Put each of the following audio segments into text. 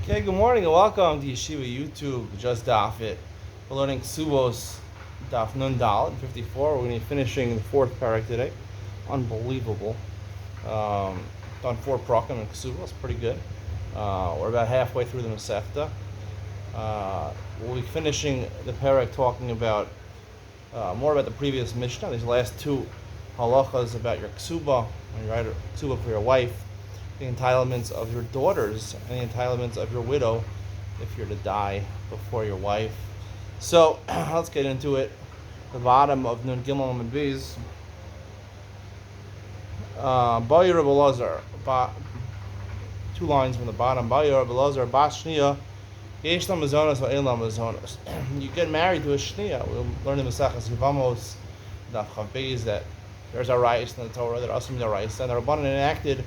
Okay, good morning and welcome to Yeshiva YouTube, just Daf It. We're learning Kesubos, Daf Nun Dal, 54. We're going to be finishing the fourth parak today. Unbelievable. Done four prakim and Kesubos, pretty good. We're about halfway through the Masechta. We'll be finishing the parak talking about more about the previous Mishnah. These last two halachas about your Kesuba, when you write a Kesuba for your wife, the entitlements of your daughters and the entitlements of your widow if you're to die before your wife. So let's get into it. The bottom of Nun Gimel and Biz. Bayir Rebbe Lazar. Two lines from the bottom. Bayir Rebbe Lazar. Bas Shniya. Yesh la mazonos va'en la mazonos. You get married to a Shniya. We'll learn in Masechas Yevamos, Daf Chav, that there's a rice in the Torah, that also means a rice, and the Rabbanan enacted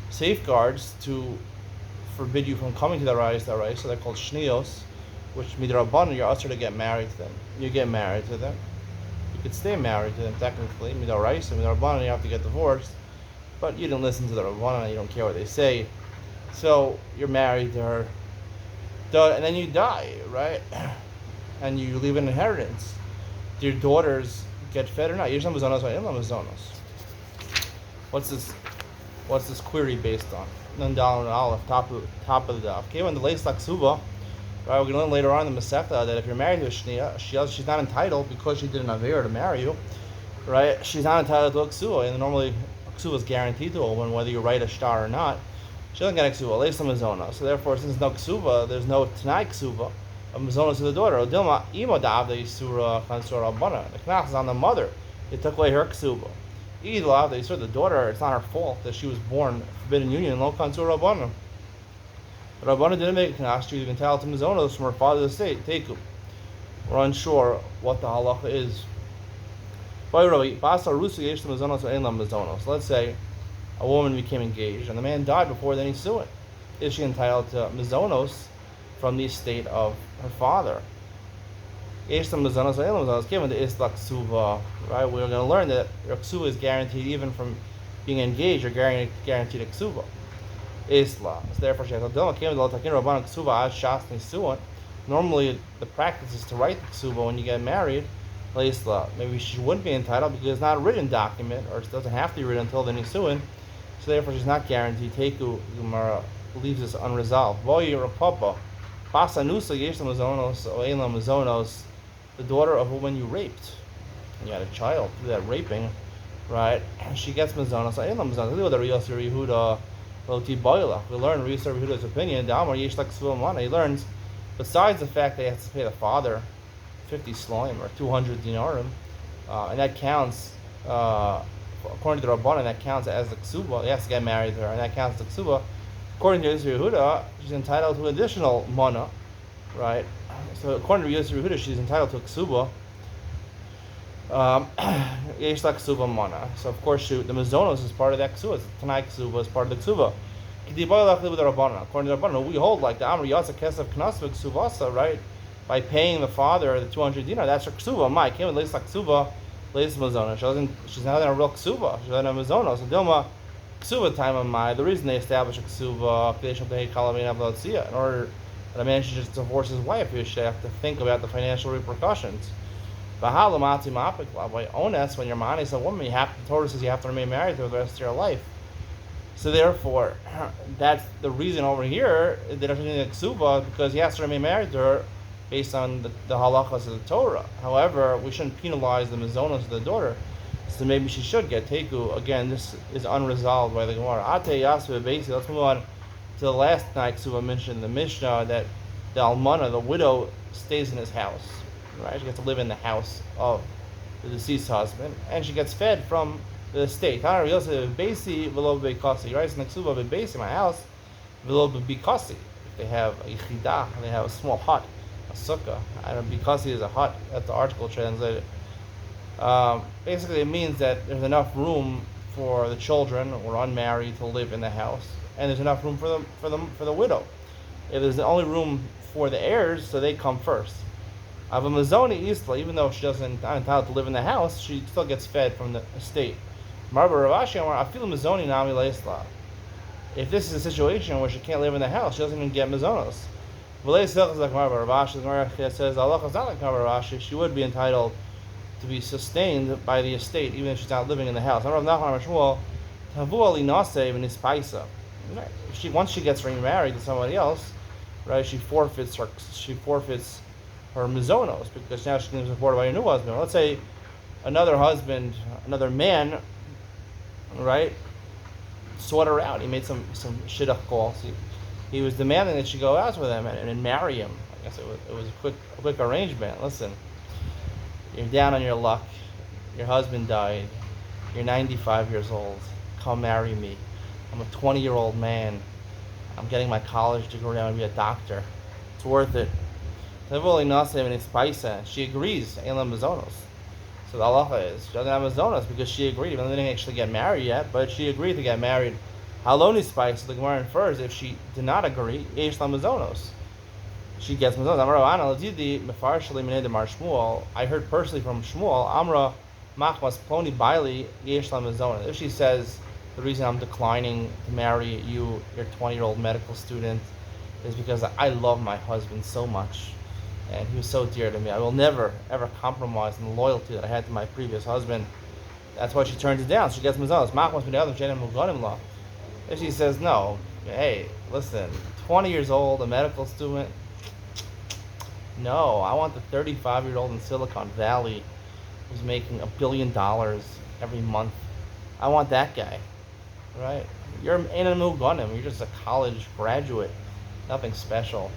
safeguards to forbid you from coming to the rice, so they're called shniyos, which mean Rabbanan, you're usher to get married to them. You get married to them. You could stay married to them technically, midar rice, and midar Rabbanan, you have to get divorced, but you didn't listen to the Rabbanan, you don't care what they say, so you're married to her, and then you die, right? And you leave an inheritance. Do your daughters get fed or not? What's this query based on? Nun Dal and Aleph, top of the daf. Okay, when the Leis Laksuba, right, we're going to learn later on in the Masechta that if you're married to a Shniya, she's not entitled because she did an Aveir to marry you, right? She's not entitled to a Ksuba, and normally a Ksuba is guaranteed to a woman whether you write a star or not. She doesn't get a Ksuba, Leis Mizona. So therefore, since there's no Ksuba, there's no Tanai Ksuba of Mizona to the daughter. Odilma Ima Davda Yisura Kansura Abana. The Knach is on the mother. It took away her Ksuba. Either they said the daughter, it's not her fault that she was born forbidden union, lo kansur Rabbana. But Rabbana didn't make a knas, she was entitled to mizonos from her father's estate, teku. We're unsure what the halacha is. Let's say a woman became engaged and the man died before then he sued it. Is she entitled to mizonos from the estate of her father? Right, we're going to learn that your ksuba is guaranteed even from being engaged. You're guaranteed a ksuba. So therefore, normally the practice is to write the ksuba when you get married. Maybe she wouldn't be entitled because it's not a written document, or it doesn't have to be written until the nisuin. So therefore, she's not guaranteed. Teku Gemara leaves this unresolved. The daughter of a woman you raped, and you had a child through that raping, right? She gets mazonos. We learn Riyas Yehuda's opinion. He learns, besides the fact that he has to pay the father 50 slime or 200 dinarim, and that counts, according to the Rabbanan, that counts as the ksuba. He has to get married to her, and that counts as the ksuba. According to Yehuda, she's entitled to additional mana, right? So according to Yehuda, she's entitled to a ksuba. Yesh la ksuba mana. So of course, the mazonos is part of that ksuba. Tanai ksuba is part of the ksuba. According to the Rabbanan, we hold like the Amr Yatsa Kesef Knasva Ksubasa, right? By paying the father the 200 dinar, that's her ksuba. My came with leis la ksuba, leis mazona. She's not in a real ksuba. She's in a mazonos. So Dilma ksuba time of my. The reason they establish a ksuba, in order that a man should just divorce his wife, he should have to think about the financial repercussions. By onus, when you're married to a woman, the Torah says you have to remain married to her the rest of your life. So therefore, that's the reason over here that there's a ksuba, because he has to remain married to her based on the halachas of the Torah. However, we shouldn't penalize the mazonos of the daughter, so maybe she should get teku. Again, this is unresolved by the Gemara. Let's move on to the last night ksuba mentioned in the Mishnah, that the almana, the widow, stays in his house. Right, she gets to live in the house of the deceased husband, and she gets fed from the estate. Right, so in the ksuba base in my house, if they have a yichidah, they have a small hut, a sukkah. I don't know, bikasi is a hut. That's the article translated. Basically, it means that there's enough room for the children or unmarried to live in the house, and there's enough room for the widow. If there's only room for the heirs, so they come first. Of a mazoni isla, even though she doesn't not entitled to live in the house, she still gets fed from the estate. Marba Ravashi, I feel mazoni nami leisla. If this is a situation where she can't live in the house, she doesn't even get mizonos. It says Allah is not like Rashi. She would be entitled to be sustained by the estate, even if she's not living in the house. Once she gets remarried to somebody else, right? She forfeits her mizonos because now she can be supported by a new husband. Let's say another man, right? Sought her out. He made some shidduch calls. He was demanding that she go out with him and marry him. I guess it was a quick arrangement. Listen, you're down on your luck. Your husband died. You're 95 years old. Come marry me. I'm a 20-year-old man. I'm getting my college degree. I'm going to be a doctor. It's worth it. She agrees. So the halacha is she doesn't have mizonos because she agreed. Even though they didn't actually get married yet, but she agreed to get married. Haloni spice. The Gemara infers if she did not agree, yesh la mizonos. She gets mizonos. I heard personally from Shmuel. Amra machmas ploni baili yesh la mizonos. If she says the reason I'm declining to marry you, your 20-year-old medical student, is because I love my husband so much. And he was so dear to me. I will never, ever compromise in the loyalty that I had to my previous husband. That's why she turns it down. She gets mizonos. If she says no, hey, listen, 20 years old, a medical student, no, I want the 35-year-old in Silicon Valley who's making $1 billion every month. I want that guy, right? You're in a muganim. You're just a college graduate. Nothing special.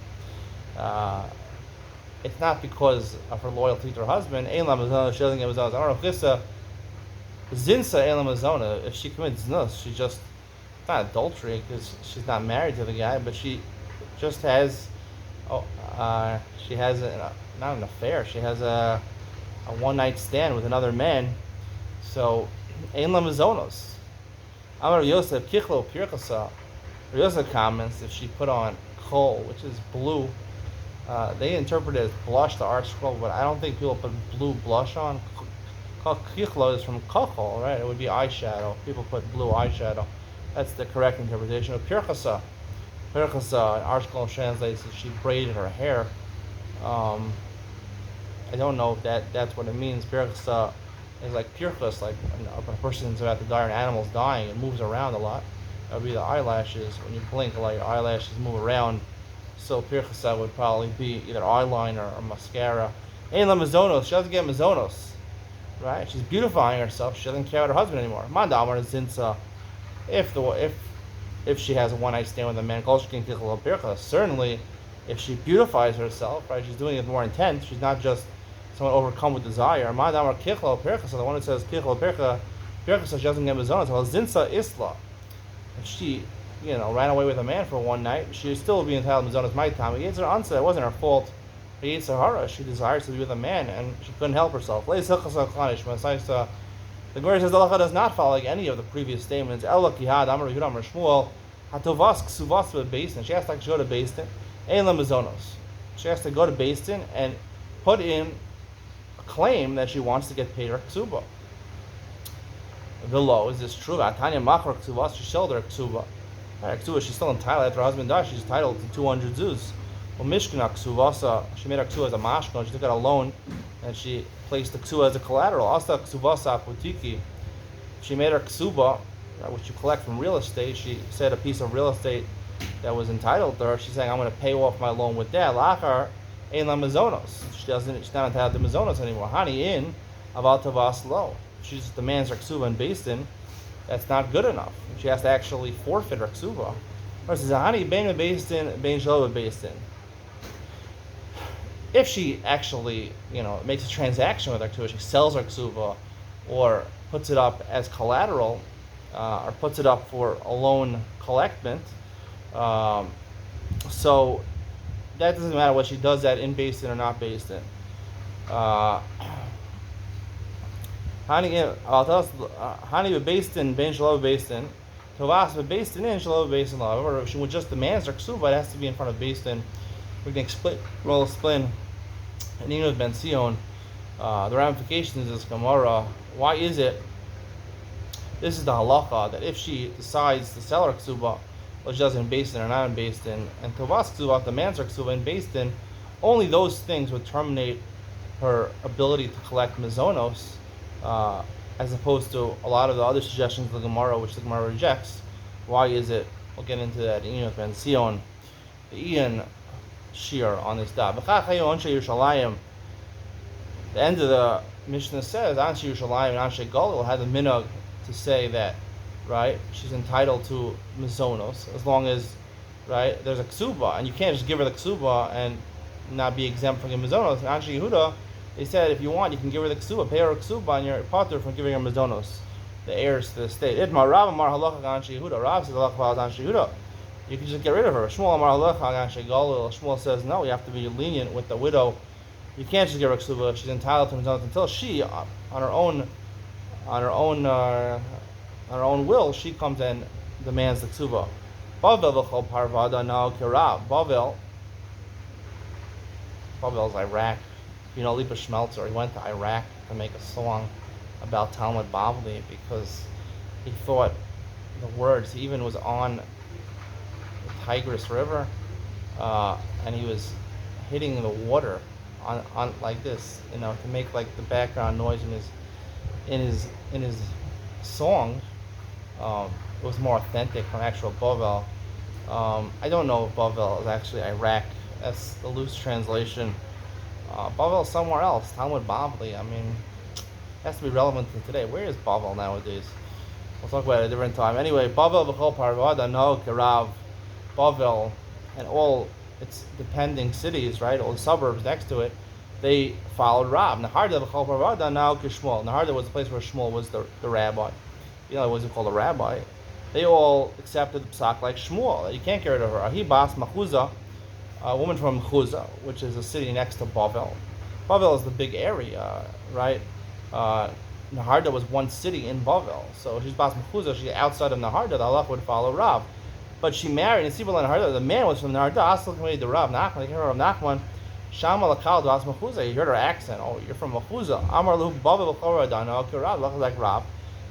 It's not because of her loyalty to her husband. She doesn't get mizonos. If she commits zinos, she just, it's not adultery because she's not married to the guy, but she just has, not an affair. She has a one-night stand with another man. So, ein la mizonos. Amar Yosef kichlo pirchasa. Yosef comments if she put on kohl, which is blue. They interpret it as blush, the art scroll, but I don't think people put blue blush on. Kichlo is from kochol, right? It would be eyeshadow. People put blue eyeshadow. That's the correct interpretation of pirchasa. Pirchasa, art scroll translates that she braided her hair. I don't know if that's what it means. Pirchasa is like pirchas, like when a person's about to die or an animal's dying, it moves around a lot. That would be the eyelashes. When you blink, a lot of your eyelashes move around. So pirchasa would probably be either eyeliner or mascara. Ein la mizonos. She doesn't get mizonos, right? She's beautifying herself. She doesn't care about her husband anymore. Mandamar zinsa. If she has a one-night stand with a man, certainly, if she beautifies herself, right? She's doing it more intense. She's not just someone overcome with desire. Mandamar kichlo pirchasa. The one that says kichlo pirchasa, she doesn't get mizonos. Well, zinsa isla. If she ran away with a man for one night, she would still be entitled to mizonos my time. It wasn't her fault. She desires to be with a man, and she couldn't help herself. The Gemara says the halacha does not follow like any of the previous statements. She has to actually go to Beis Din. She has to go to Beis Din and put in a claim that she wants to get paid her ksuba. Below, is this true? She sold her ksuba. She's still entitled. After her husband died, she's entitled to 200 zuz. Well, Mishkana Kesubos, she made her ksuba as a mashkon. She took out a loan and she placed the ksuba as a collateral. Asta Kesubos apotiki. She made her ksuba, which you collect from real estate. She said a piece of real estate that was entitled to her. She's saying, I'm going to pay off my loan with that. Lachar ein la mizonos. She's not entitled to mizonos anymore. Hani in aval tavas lo. She just demands her ksuba and Beis Din. That's not good enough. She has to actually forfeit her ksuba. If she actually, makes a transaction with her ksuba, she sells her ksuba, or puts it up as collateral, or puts it up for a loan collectment. So that doesn't matter what she does that in Beis Din or not Beis Din. Hani bebeis din ben shelo bebeis din, tovas bebeis din in shelo bebeis din. However, if she would just demands her ksuba, it has to be in front of Beis Din. We'll explain in English Ben Sion the ramifications of this Gemara. Why is it? This is the halacha that if she decides to sell her ksuba, what she does in Beis Din or not in Beis Din, and Tovas Ksuva, the man's Ksuva in Beis Din, only those things would terminate her ability to collect Mizonos, as opposed to a lot of the other suggestions of the Gemara, which the Gemara rejects. Why is it? We'll get into that. Ben Sion, the Ian Shir on this daf. The end of the Mishnah says, Anshe Yerushalayim and Anshe Galil had the minhag to say that, right, she's entitled to Mizonos as long as, right, there's a ksuba, and you can't just give her the ksuba and not be exempt from giving Mizonos. And Anshe Yehuda, they said, if you want, you can give her the ksuba, pay her a ksuba, and you're potter from giving her Mizonos, the heirs to the estate. Idmar Rav Amar Halacha Anshe Yehuda. Rav says Halacha Anshe Yehuda. You can just get rid of her. Shmuel Amar Halacha Anshe Galil. Shmuel says, no, you have to be lenient with the widow. You can't just give her ksuba. She's entitled to Mizonos until she, on her own will, she comes and demands the ksuba. Bavel v'chol parvada now kirav. Bavel's Iraq. You know, Lipa Schmelzer, he went to Iraq to make a song about Talmud Bavli because he thought the words, he even was on the Tigris River, and he was hitting the water on like this, you know, to make like the background noise in his song. It was more authentic from actual Bavel. I don't know if Bavel is actually Iraq. That's the loose translation. Bavel is somewhere else. Talmud Bavli. I mean, it has to be relevant to today. Where is Bavel nowadays? We'll talk about it at a different time. Anyway, Bavel v'chol parvada no kerav. Bavel and all its depending cities, right, all the suburbs next to it, they followed Rav. Naharda v'chol parvada now kishmuel. Naharda was the place where Shmuel was the rabbi. You know, it wasn't called a rabbi. They all accepted the psak like Shmuel. You can't get rid of her. Ahi bas Machuza, a woman from Chuza, which is a city next to Bavel. Bavel is the big area, right? Naharda was one city in Bavel. So she's bas Machuza, she's outside of Naharda, the halach would follow Rav. But she married, and Sibel and Naharda, the man was from Naharda, Asal committed to Rav Nachman, they came Rav Nachman, Shama lakal bas Machuza, you heard her accent, oh, you're from Machuza. Amar lu Bavel v'chol radana, okay, Rav, like Rav.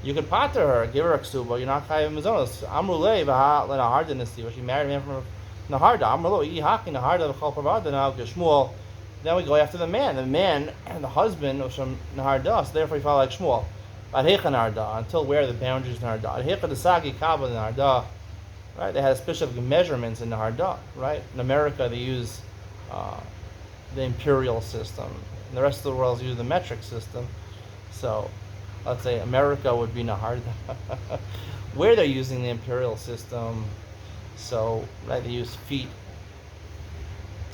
You could pater her, give her a ksuba, you're not chayav mizonos. Amrulei v'ha lenaharda nisi. She married a man from Naharda. Amrulo ihaki Naharda v'chol parvada now Shmuel. Then we go after the man. The man and the husband was from Naharda, so therefore we follow like Shmuel. Adhecha Naharda, until where the boundaries of Naharda. Adhecha desagi kaba Naharda. Right? They had specific measurements in Naharda. Right? In America they use the imperial system. And the rest of the world uses the metric system. So let's say America would be Naharda. Where they're using the imperial system, so right, they use feet,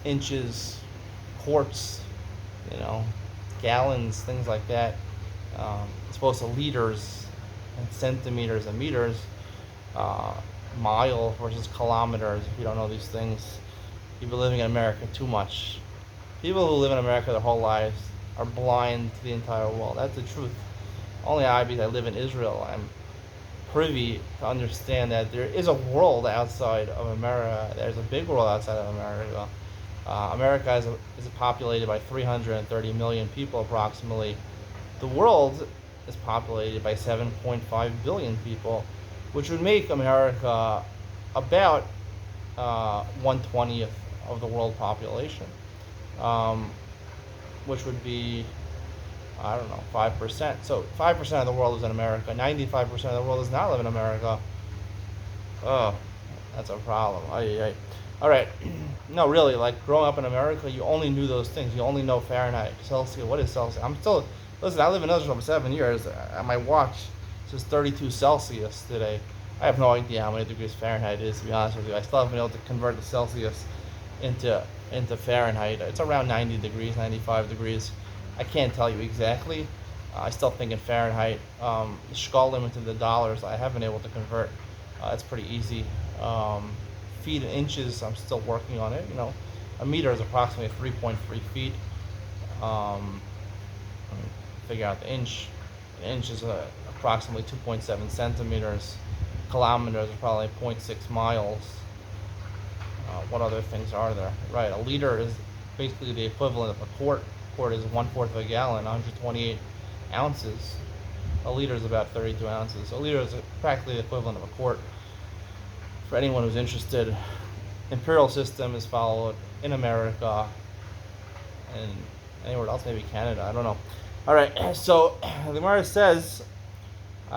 inches, quarts, you know, gallons, things like that. It's opposed to liters and centimeters and meters, mile versus kilometers. If you don't know these things, people living in America too much. People who live in America their whole lives are blind to the entire world. That's the truth. Only I, because I live in Israel, I'm privy to understand that there is a world outside of America. There's a big world outside of America. America is populated by 330 million people approximately. The world is populated by 7.5 billion people, which would make America about 1/20th of the world population, which would be, I don't know, 5%. So 5% of the world is in America. 95% of the world does not live in America. Oh, that's a problem. All right. No, really, like growing up in America, you only knew those things. You only know Fahrenheit, Celsius. What is Celsius? Listen, I live in Israel for 7 years. My watch says 32 Celsius today. I have no idea how many degrees Fahrenheit is, to be honest with you. I still haven't been able to convert the Celsius into Fahrenheit. It's around 90 degrees, 95 degrees. I can't tell you exactly. I still think in Fahrenheit. The shkalim into the dollars, I haven't been able to convert. It's pretty easy. Feet and inches, I'm still working on it. You know, a meter is approximately 3.3 feet. Figure out the inch. An inch is approximately 2.7 centimeters. Kilometers are probably 0.6 miles. What other things are there? Right, a liter is basically the equivalent of a quart. A quart is 1/4 of a gallon, 128 ounces. A liter is about 32 ounces. So a liter is practically the equivalent of a quart. For anyone who's interested, imperial system is followed in America and anywhere else, maybe Canada. I don't know. All right. So the Gemara says, in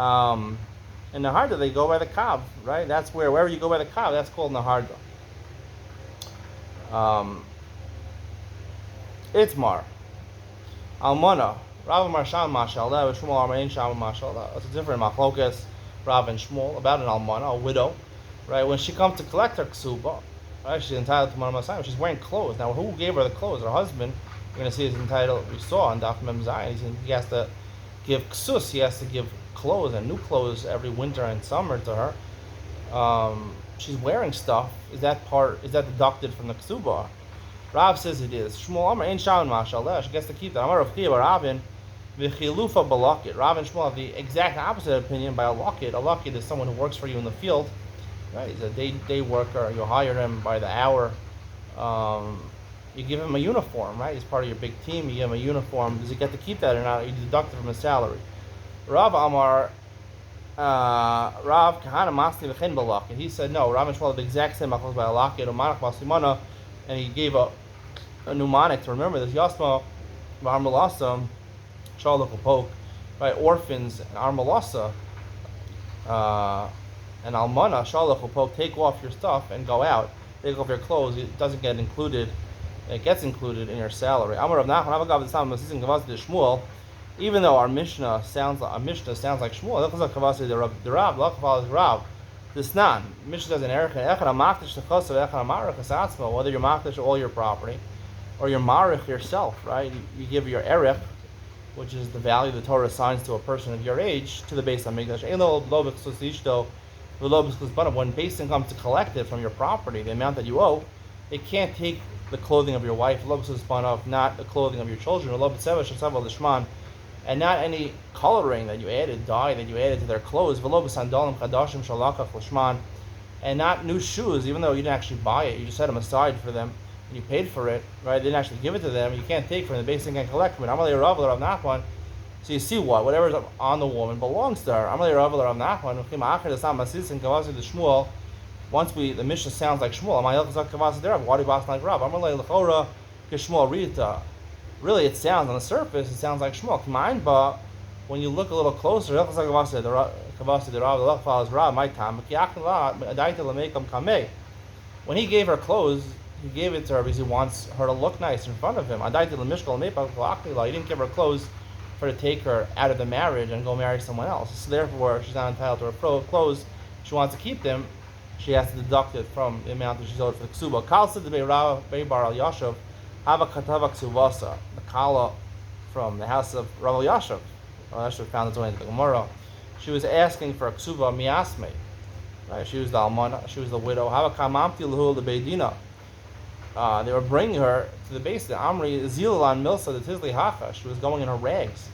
Naharda they go by the Kav, right? That's wherever you go by the Kav, that's called Naharda. Itmar, Almana, Rav Marshan Mashallah, Shmuel Armain Sham Mashallah. It's a different machlokas, Rav and Shmuel, about an Almana, a widow, right? When she comes to collect her ksuba, right? She's entitled to Mana Masayim. She's wearing clothes. Now, who gave her the clothes? Her husband. You're going to see his entitled. We saw on Daf Mem Zayin. He has to give ksus. He has to give clothes and new clothes every winter and summer to her. She's wearing stuff. Is that deducted from the ksuba? Rav says it is. Shmuel Amar Ein Shaman Mashallah. She gets to keep that. Amar Rav Chiya Rabin v'chilufa balakit. Rav and Shmuel have the exact opposite opinion by a lakit. A lakit is someone who works for you in the field. Right? He's a day worker. You hire him by the hour. You give him a uniform, right? He's part of your big team. You give him a uniform. Does he get to keep that or not? You deduct it from his salary. Rav Amar, Rav Kahana Masli v'chen balakit. He said no. Rav and Shmuel have the exact same machlos by a lakit. Umanach Maslimana, and he gave a mnemonic to remember this. Yasma Armalasa, Shalach Poke, right? Orphans and Armalasa, and Almana, Shalach Poke, take off your stuff and go out. Take off your clothes. It doesn't get included. It gets included in your salary. Amar Rav Nachman, Avagav Tzam Masizim Kavasi de Shmuel. Even though our Mishnah sounds like Shmuel, that looks like Kavasi de Rav, Lachval is Rav. This non Mishnah does an erech and echad amakdish techosav echad amarich asatzma. Whether you're makdish all your property, or you're marich yourself, right? You give your erech, which is the value the Torah assigns to a person of your age, to the base of Mikdash. When Beis Din comes to collect it from your property, the amount that you owe, it can't take the clothing of your wife, not the clothing of your children, and not any coloring that you added, dye that you added to their clothes, and not new shoes, even though you didn't actually buy it, you just set them aside for them, and you paid for it, right? They didn't actually give it to them, you can't take from the Beis Din can't collect from it. So you see whatever's on the woman belongs to her. Once the Mishnah sounds like Shmuel, why do you boss like Rav? Really, it sounds on the surface, it sounds like Shmuel. But when you look a little closer, when he gave her clothes, he gave it to her because he wants her to look nice in front of him. He didn't give her clothes for to take her out of the marriage and go marry someone else. So therefore, she's not entitled to her clothes. She wants to keep them. She has to deduct it from the amount that she's owed for the ksuba. Kal said to Beibar al Yashav, Hava Katava Ksuvasa, the Kala from the house of Rav Yashav. Rav Yashav found its way into the Gemara. She was asking for a ksuba miasme. Right? She was the almana. She was the widow. Hava Kamamti Lahul the Beidina. They were bringing her to the base. The Amri Zilan Milsa the Tizli Hacha. She was going in her rags,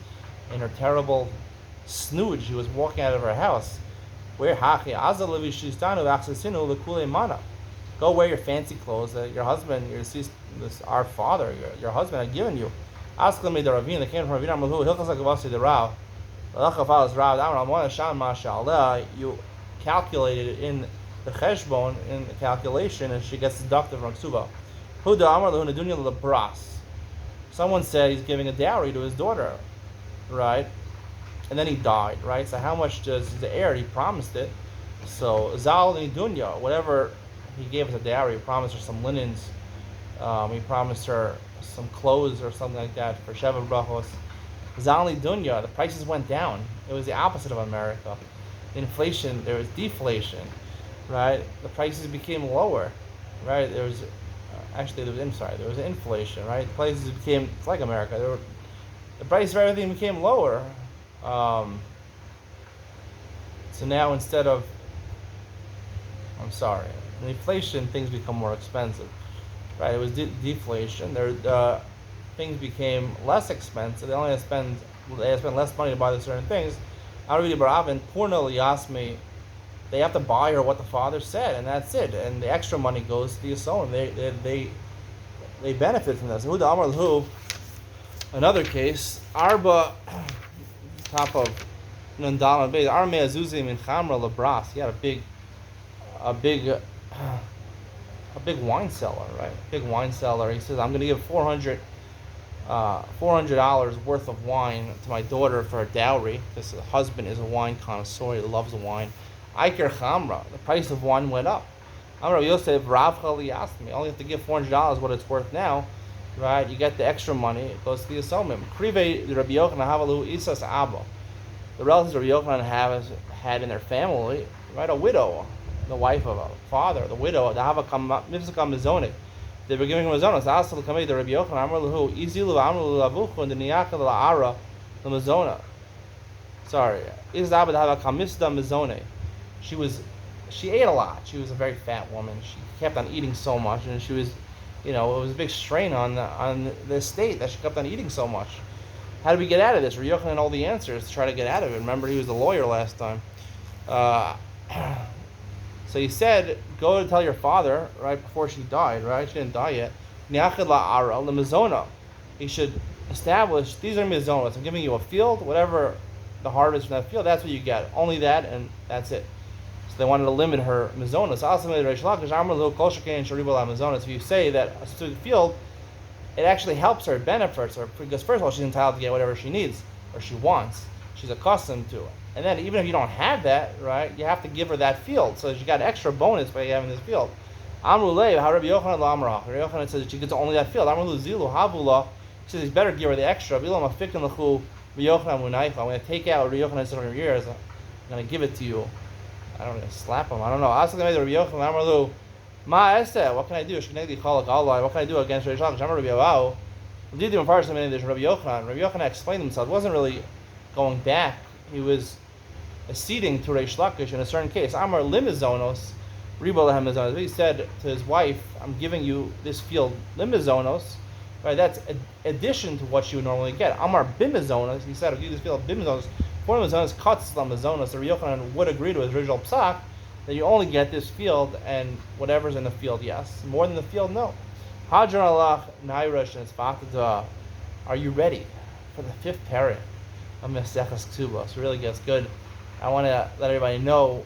in her terrible snood. She was walking out of her house. Where Hachi Azalavi Shistanu Aksasinu Lakule Mana. Go wear your fancy clothes that your husband, our father, your husband had given you. Ask them the Ravine, they came from Ravina Malu, Hilchasakavasi the Rav. Lachafal is Rav, Amramana Shan Mashallah. You calculated it in the cheshbon, in the calculation, and she gets deducted from Ksuba. Huda Amar Lahuna Dunya Labras. Someone said he's giving a dowry to his daughter, right? And then he died, right? So how much does the heir? He promised it. So Zal Dunya, whatever he gave as a dowry, he promised her some linens. He promised her some clothes or something like that for Sheva Brachos. Zal Dunya, the prices went down. It was the opposite of America. Inflation, there was deflation, right? The prices became lower, right? There was inflation, right? The prices became, it's like America. The price of everything became lower. So now instead of, in inflation, things become more expensive, right? It was deflation. Things became less expensive. They had to spend less money to buy certain things. They have to buy her what the father said, and that's it. And the extra money goes to the Yisrael. They benefit from this. Another case, Arba, top of Nandala Bay, Arme Azuzim in Chamra Labras. He had a big a big wine cellar, right? Big wine cellar. He says, I'm going to give $400 worth of wine to my daughter for her dowry, because the husband is a wine connoisseur, he loves the wine. Iker Chamra, the price of wine went up. Amar Yosef, Rav Chali asked me, I only have to give $400 what it's worth now, right? You get the extra money, it goes to the Yisomim. Krive Rabbi Yochanan Havalu Isas Abba. The relatives Rabbi Yochanan had in their family, right, a widow, the wife of a father, the widow, the Havakam Mivzakam Mizone. They were giving him Mazonas. Asal Kamei, the Rabbi Yochanan, Amar Lahu, Izilu Amru Lavuchu, and the Niyaka La'ara, the Mazona. Sorry. Izabad Havakam Misda Mizone. She ate a lot. She was a very fat woman. She kept on eating so much, and she was, it was a big strain on the estate that she kept on eating so much. How do we get out of this? Rabbi Yochanan had all the answers to try to get out of it. Remember, he was a lawyer last time. So he said, go to tell your father, right, before she died, right? She didn't die yet. Niachid la'ara l'mizona. He should establish, these are mizonas. I'm giving you a field, whatever the harvest from that field, that's what you get. Only that, and that's it. So they wanted to limit her mizonas. If you say that a specific field, it actually helps her, it benefits her, because first of all, she's entitled to get whatever she needs, or she wants. She's accustomed to it. And then even if you don't have that, right, you have to give her that field. So she got an extra bonus by having this field. Amrulei, how Rabbi Yochanan la'amrach. Rabbi Yochanan says that she gets only that field. Amrulu zilu havula. He says he's better give her the extra. I'm going to take out Rabbi Yochanan from your ears. I'm going to give it to you. I don't know, slap him. I don't know. Ask the Rabbi Yochanan, Amrulu, Ma Esteh, what can I do? What can I do against Rabbi Yochanan? Rabbi Yochanan. Rabbi Yochanan explained himself. It wasn't really going back. He was acceding to Reish Lakish in a certain case. Amar limizonos, ribo lehem mizonos. He said to his wife, I'm giving you this field limizonos, right? That's addition to what she would normally get. Amar bimizonos, he said, I'll give you this field bimizonos. For mizonos cuts the mizonos. The Yochanan would agree to his original psak that you only get this field and whatever's in the field, yes. More than the field, no. Hadron alach nairash and tzvata. Are you ready for the fifth parak of Maseches Kesubos? It really gets good. I want to let everybody know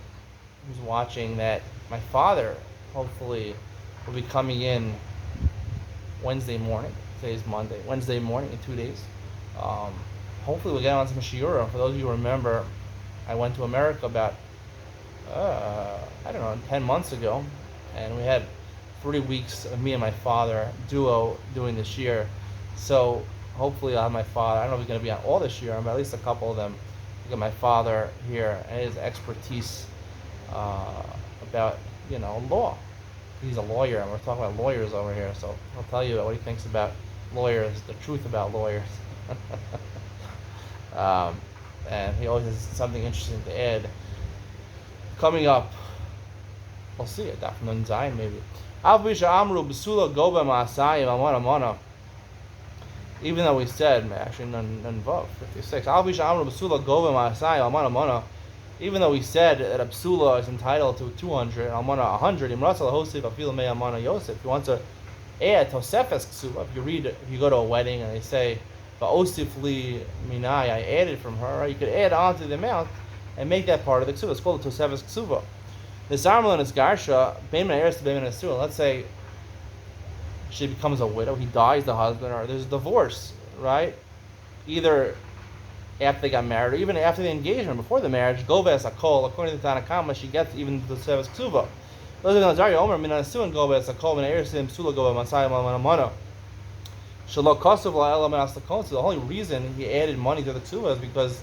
who's watching that my father hopefully will be coming in Wednesday morning. Today's Monday. Wednesday morning in 2 days. Hopefully we'll get on some shiura. For those of you who remember, I went to America about 10 months ago, and we had 3 weeks of me and my father duo doing this year. So hopefully I'll have my father. I don't know if he's going to be on all this year, but at least a couple of them. I'll get my father here and his expertise about law. He's a lawyer, and we're talking about lawyers over here. So I'll tell you what he thinks about lawyers, the truth about lawyers. And he always has something interesting to add. Coming up, we'll see it. Daf Nun Zayin maybe. Even though we said, actually, Nun Vav 56. Even though we said that a psula is entitled to 200, almana 100. If you want to add tosefes ksuba, if you go to a wedding and they say, "Va'osif li minai," I added from her, right? You could add on to the amount and make that part of the ksuba. It's called a tosefes ksuba. The zarmel is garsha bein me'eres to bein me'esuin. Let's say she becomes a widow, he dies, the husband, or there's a divorce, right? Either after they got married, or even after the engagement, before the marriage, goves akol. According to Tanakama, she gets even the tosefes ksuba. Those are the Nazari Omer min asuin goves akol min eresim psula gove masayim al. Shalok Kosov la'elam astakon. So the only reason he added money to the ksuba is because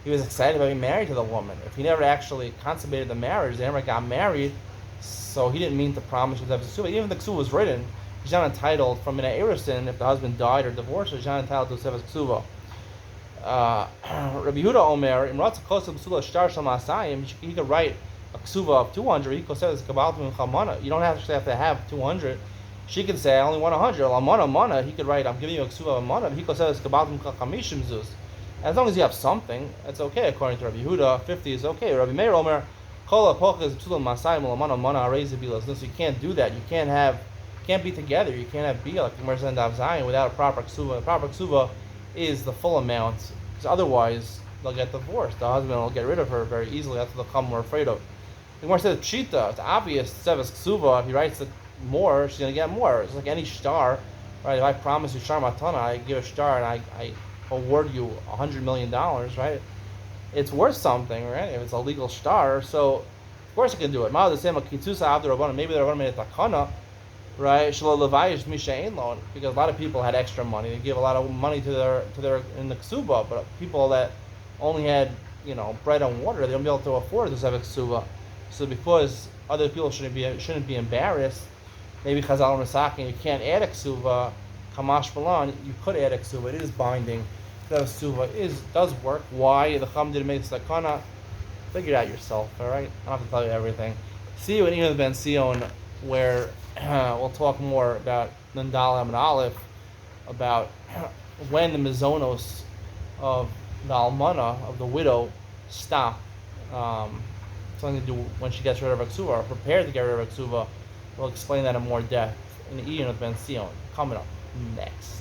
he was excited about being married to the woman. If he never actually consummated the marriage, they never got married, so he didn't mean to promise to have the ksuba. Even if the ksuba was written, he's not entitled from an erisin. If the husband died or divorced, he's not entitled to a ksuba. Rabbi Yehuda Omer, in Ratz Kosov Ksuba Shtar Shal Masayim, he could write a ksuba of 200. He could say it's Kabbalah Chamana. You don't actually have to have 200. She could say, I only want 100. Mana, he could write, I'm giving you a ksuba of mana. He could say it's Kabbalah Chamishim Zuz. As long as you have something, it's okay. According to Rabbi Yehuda, 50 is okay. Rabbi Meir Omer, Kol HaPochas Psulam Masayim Mana Mana Arei Zebilas. So you can't do that. You can't be together. You can't have be like the Merza and Dav Zayin without a proper ksuba. A proper ksuba is the full amount, because otherwise they'll get divorced. The husband will get rid of her very easily. That's what they'll come more afraid of. The Gemara says pshita. It's obvious. Seves ksuva. If he writes it more, she's gonna get more. It's like any star, right? If I promise you shtar matana, I give a star and I award you $100 million, right? It's worth something, right? If it's a legal star, so of course you can do it. Maybe the Rabbanan made a takana, right? Because a lot of people had extra money. They give a lot of money to their in the ksuba, but people that only had bread and water, they don't be able to afford to have a ksuba. So because other people shouldn't be embarrassed, maybe Chazal Masakin, you can't add a ksuba. Kamash Balan, you could add a ksuba. It is binding. The ksuba does work. Why the Chum didn't make the sakana? Figure it out yourself. All right, I don't have to tell you everything. See you in Ian Ben Sion, where we'll talk more about Nandal and Aleph, about when the mizonos of the almana, of the widow, stop. Something to do when she gets rid of her ksuba, or prepared to get rid of her ksuba. We'll explain that in more depth in Ian Ben Sion, coming up next.